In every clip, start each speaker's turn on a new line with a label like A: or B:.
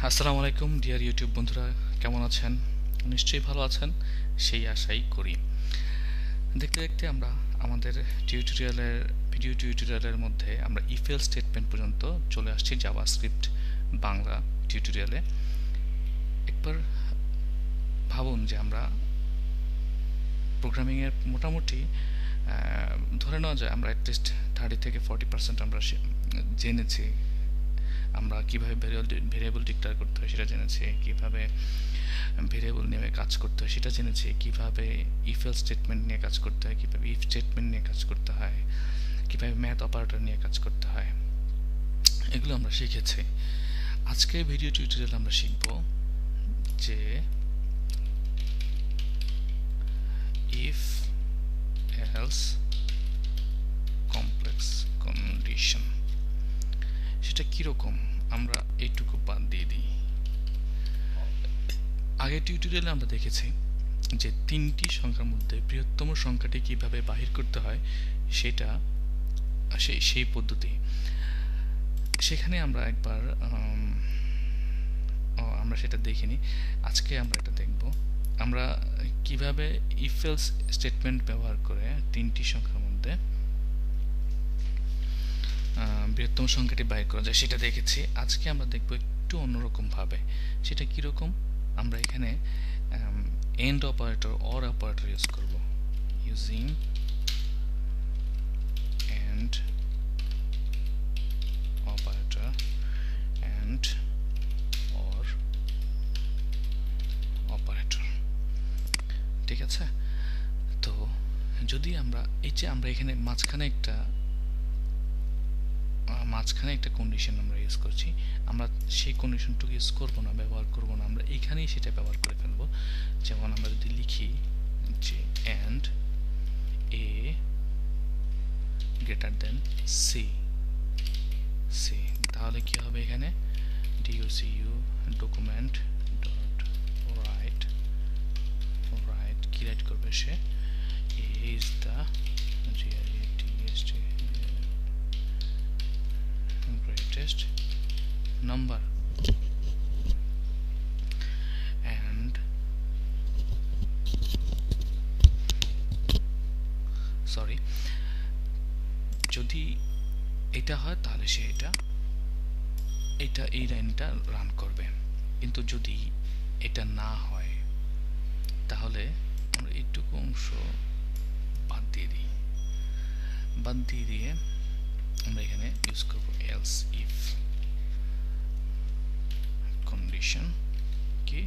A: আসসালামু আলাইকুম deer YouTube বন্ধুরা, কেমন আছেন? নিশ্চয়ই ভালো আছেন, সেই আশাই করি। দেখতে দেখতে আমরা আমাদের ভিডিও টিউটোরিয়ালের মধ্যে আমরা ইফেল স্টেটমেন্ট পর্যন্ত চলে আসছি জাভাস্ক্রিপ্ট বাংলা টিউটোরিয়ালে। একবার ভাবুন যে আমরা প্রোগ্রামিংয়ের মোটামুটি ধরে নেওয়া যায় আমরা অ্যাটলিস্ট 30 থেকে 40% আমরা জেনেছি। আমরা কিভাবে ভেরিয়েবল ডিক্লেয়ার করতে হয় সেটা জেনেছি, কিভাবে ভেরিয়েবল নিয়ে কাজ করতে হয় সেটা জেনেছি, কিভাবে ইফেল স্টেটমেন্ট নিয়ে কাজ করতে হয়, কিভাবে ইফ স্টেটমেন্ট নিয়ে কাজ করতে হয়, কিভাবে ম্যাথ অপারেটর নিয়ে কাজ করতে হয়, এগুলো আমরা শিখেছি। আজকে ভিডিও টিউটোরিয়ালে আমরা শিখব যে ইফ এলস কমপ্লেক্স কন্ডিশন সেটা কীরকম আমরা এইটুকু বাদ দিয়ে দিই। আগের টিউটোরিয়ালে আমরা দেখেছি যে তিনটি সংখ্যার মধ্যে বৃহত্তম সংখ্যাটি কিভাবে বাহির করতে হয় সেটা সেই পদ্ধতি। সেখানে আমরা একবার আমরা সেটা দেখিনি, আজকে আমরা এটা দেখব। আমরা কিভাবে ইফ এলস স্টেটমেন্ট ব্যবহার করে তিনটি সংখ্যার মধ্যে বৃহত্তম সংখ্যাটি বাইর করা যায় সেটা দেখেছি। আজকে আমরা দেখব একটু অন্যরকম ভাবে। সেটা কীরকম? আমরা এখানে and operator or operator use করব, using and operator and or operator. ঠিক আছে? তো যদি আমরা আমরা এখানে মাঝখানে একটা কন্ডিশন আমরা ইউজ করছি, আমরা সেই কন্ডিশনটুকু ইউজ করব না, ব্যবহার করব না, আমরা এখানেই সেটা ব্যবহার করে ফেলব। যেমন আমরা যদি লিখি যে and A greater then C, তাহলে কি হবে? এখানে ডিওসিইউ ডকুমেন্ট ডট রাইট কি রাইট করবে সে? A is the greatest number and যদি এটা হয় তাহলে সে এই লাইনটা রান করবে। কিন্তু যদি এটা না হয় তাহলে আমরা এইটুকু অংশ বাদ দিয়ে আমরা এখানে ইউজ করব এলস ইফ কন্ডিশন কি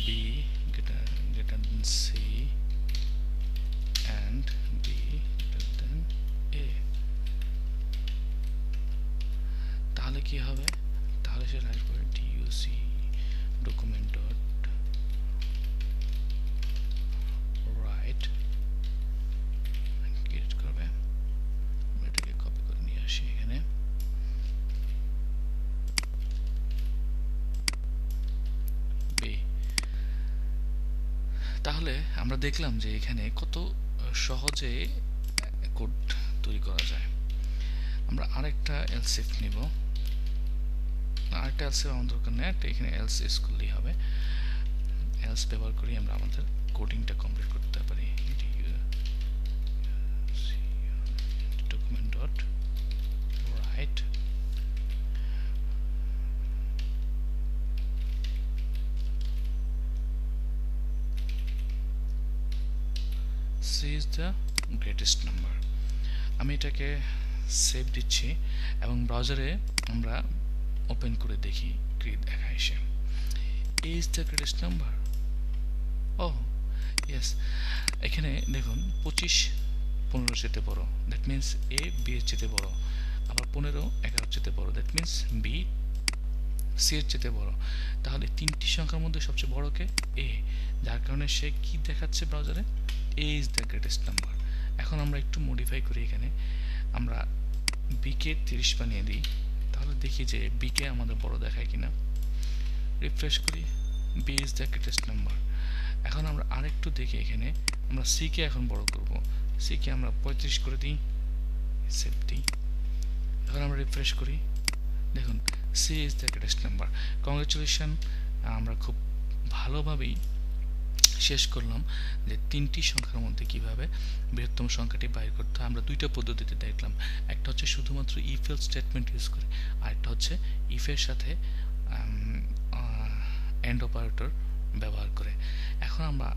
A: B greater then C and b greater than a, তাহলে কি হবে? তাহলে সে রাইট করবে doc document dot write create করবে। এটাকে কপি করে নিয়ে আসি এখানে, b। তাহলে আমরা দেখলাম যে এখানে কত সহজে কোড তৈরি করা যায়। আমরা আরেকটা এলস ইফ নিব, আরেকটা এলস ইফ আমাদের দরকার নেই, একটা এখানে এলস ইউজ করলেই হবে। এলস ব্যবহার করি আমরা আমাদের কোডিংটা কমপ্লিট করতে পারি। Document dot right C is the greatest number। আমি এটাকে সেভ দিচ্ছি এবং ব্রাউজারে আমরা ওপেন করে দেখি কি দেখায় এসে। A is the greatest number। ও ইয়েস, এখানে দেখুন 25 15 চেয়ে বড়, দ্যাট মিন্স A B এর চেয়ে বড়। আবার 15 11 চেয়ে বড়, দ্যাট মিন্স B C এর চেয়ে বড়। তাহলে তিনটি সংখ্যার মধ্যে সবচেয়ে বড় কে? A, যার কারণে সে কি দেখাচ্ছে ব্রাউজারে? A is the greatest number। এখন আমরা একটু মডিফাই করি, এখানে আমরা b কে 30 বানিয়ে দিই, তাহলে দেখি যে b কে আমাদের বড় দেখায় কিনা। রিফ্রেশ করি, b is the greatest number। এখন আমরা আরেকটু দেখি, এখানে আমরা c কে এখন বড় করব, c কে আমরা 35 করে দিই, সেভ দিই। এখন আমরা রিফ্রেশ করি, দেখুন C is the greatest number. Congratulation, আমরা খুব ভালোভাবেই শেষ করলাম যে তিনটি সংখ্যার মধ্যে কিভাবে বৃহত্তম সংখ্যাটি বাইর করতে হয়। আমরা দুইটা পদ্ধতিতে দেখলাম, একটা হচ্ছে শুধুমাত্র ইফ এলস স্টেটমেন্ট ইউজ করে, আরেকটা হচ্ছে ইফের সাথে এন্ড অপারেটর ব্যবহার করে। এখন আমরা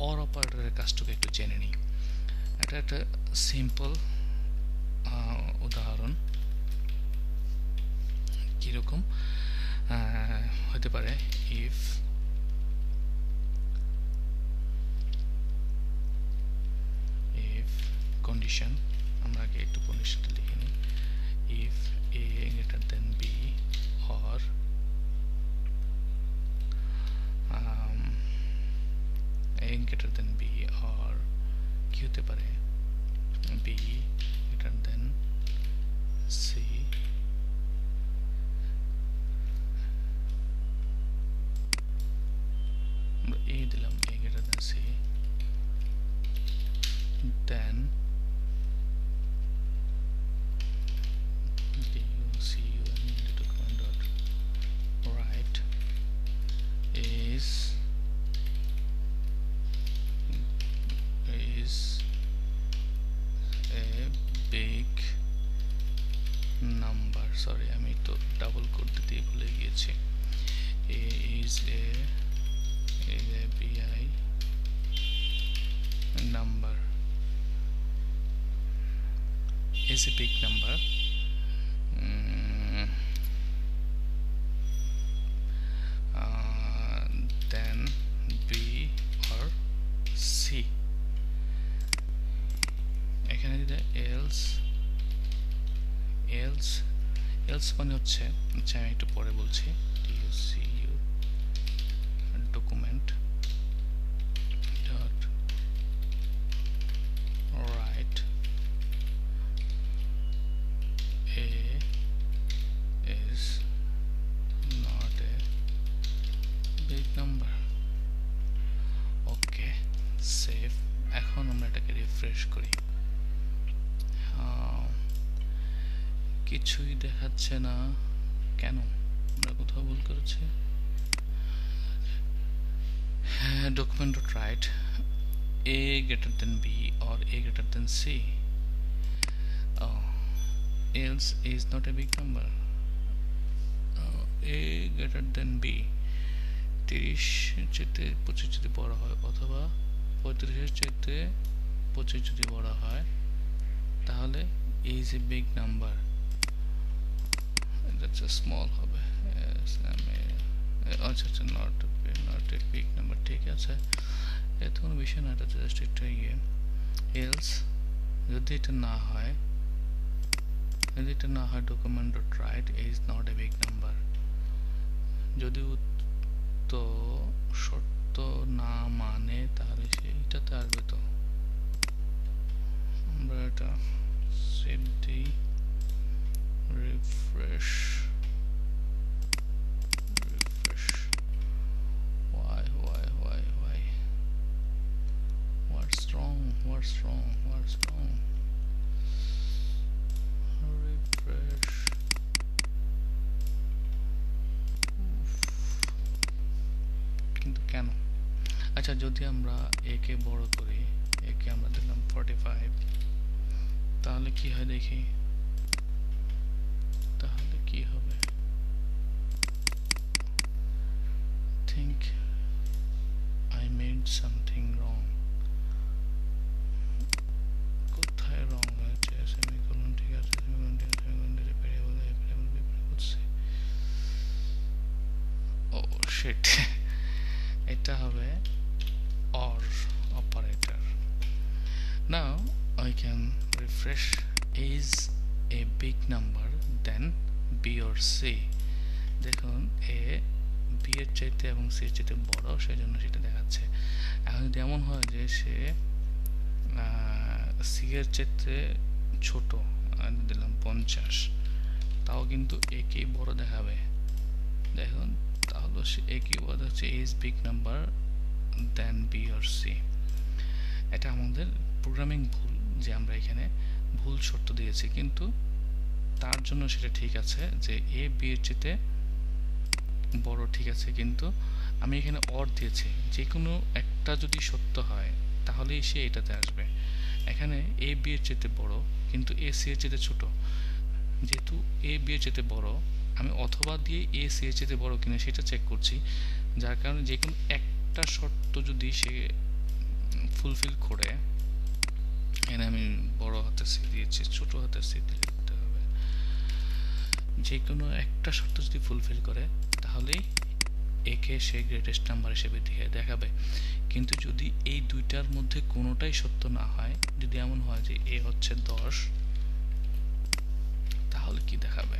A: অর অপারেটরের কাজটাকে একটু জেনে নিই। এটা একটা সিম্পল উদাহরণ। কীরকম হতে পারে, ইফ কন্ডিশন, আমরা আগে একটু কন্ডিশনটা লিখে নিই। If A greater than B or A greater than B or কি হতে পারে, বি গ্রেটার দেন সি, আমরা এ দিলাম, A greater then C, then write is a big number, sorry আমি তো ডাবল কোড দিতেই ভুলে গিয়েছি। a is a big number, is a big number, then B or C। এখানে দিলে else মানে হচ্ছে, আচ্ছা আমি একটু পরে বলছি, document dot write a is not a big number। Okay, save. এখন আমরা এটাকে রিফ্রেশ করি, কিছুই দেখাচ্ছে না কেন, আমরা কোথাও ভুল করেছি। হ্যাঁ, document dot write a greater than b or a greater than c, else is not a big number, a greater than b 30 চাইতে 25 যদি বড় হয়, অথবা 35 চাইতে 25 যদি বড় হয়, তাহলে a is a big number, that's a small হবে, আচ্ছা আচ্ছা, not a big number, ঠিক আছে, এত কোনো বিষয় না, এটা জাস্ট একটা else যদি এটা না হয়, document dot write is not a big number, যদি তো শর্ত না মানে তাহলে সেইটাতে আসবে। তো আমরা এটা সেভ দিই, refresh, why what's wrong, refresh, কিন্তু কেন? আচ্ছা, যদি আমরা একে বড় করি, একে আমরা দিলাম 45, তাহলে কি হয় দেখি, তাহলে কি হবে, think I made something wrong, কোথায় রং হয়েছে, সেমিকোলন ঠিক আছে, ও শিট, এটা হবে or operator। Now I can refresh, is a big number then B or C, দেখুন a B এর চাইতে এবং C এর চাইতে বড়, সেজন্য সেটা দেখাচ্ছে। এখন যদি এমন হয় যে সে C এর চাইতে ছোট, দিলাম 50, তাও কিন্তু a কেই বড় দেখাবে, দেখুন, তাহলে সে a কি বড় হচ্ছে, a is big number then B or C। এটা আমাদের প্রোগ্রামিং ভুল, যে আমরা এখানে ভুল শর্ত দিয়েছি, কিন্তু তার জন্য সেটা ঠিক আছে যে এ বি এর চেয়ে বড়, ঠিক আছে, কিন্তু আমি এখানে অর দিয়েছি, যে কোনো একটা যদি সত্য হয় তাহলেই সে এটাতে আসবে। এখানে এ বি এর চেয়ে বড় কিন্তু এ সি এর চেয়ে ছোট, যেহেতু এ বি এর চেয়ে বড় আমি অথবা দিয়ে এ সি এর চেয়ে বড় কিনা সেটা চেক করছি, যার কারণে যে কোনো একটা শর্ত যদি সে ফুলফিল করে, এখানে আমি বড় হাতের সি দিয়েছি, ছোট হাতের সি দিতে হবে, যে কোনো একটা শর্ত যদি ফুলফিল করে তাহলেই একে সে গ্রেটেস্ট নাম্বার হিসেবে দিয়ে দেখাবে। কিন্তু যদি এই দুইটার মধ্যে কোনোটাই সত্য না হয়, যদি এমন হয় যে এ হচ্ছে 10, তাহলে কি দেখাবে?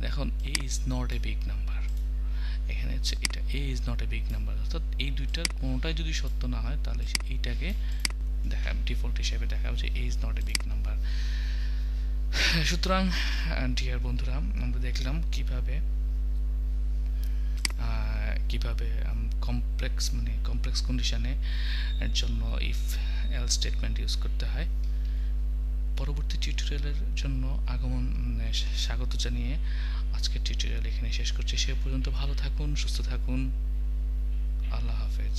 A: দেখুন A is not a big number, এখানে হচ্ছে এটা A is not a big number, অর্থাৎ এই দুইটার কোনোটাই যদি সত্য না হয় তাহলে এইটাকে দেখাবে ডিফল্ট হিসেবে দেখাবে যে A is not a big number. সুতরাং ডিয়ার বন্ধুরা, আমরা দেখলাম কিভাবে কমপ্লেক্স কন্ডিশনে এর জন্য ইফ এলস স্টেটমেন্ট ইউজ করতে হয়। পরবর্তী টিউটোরিয়ালের জন্য স্বাগত জানিয়ে আজকের টিউটোরিয়াল এখানে শেষ করছি। সে পর্যন্ত ভালো থাকুন, সুস্থ থাকুন, আল্লাহ হাফেজ।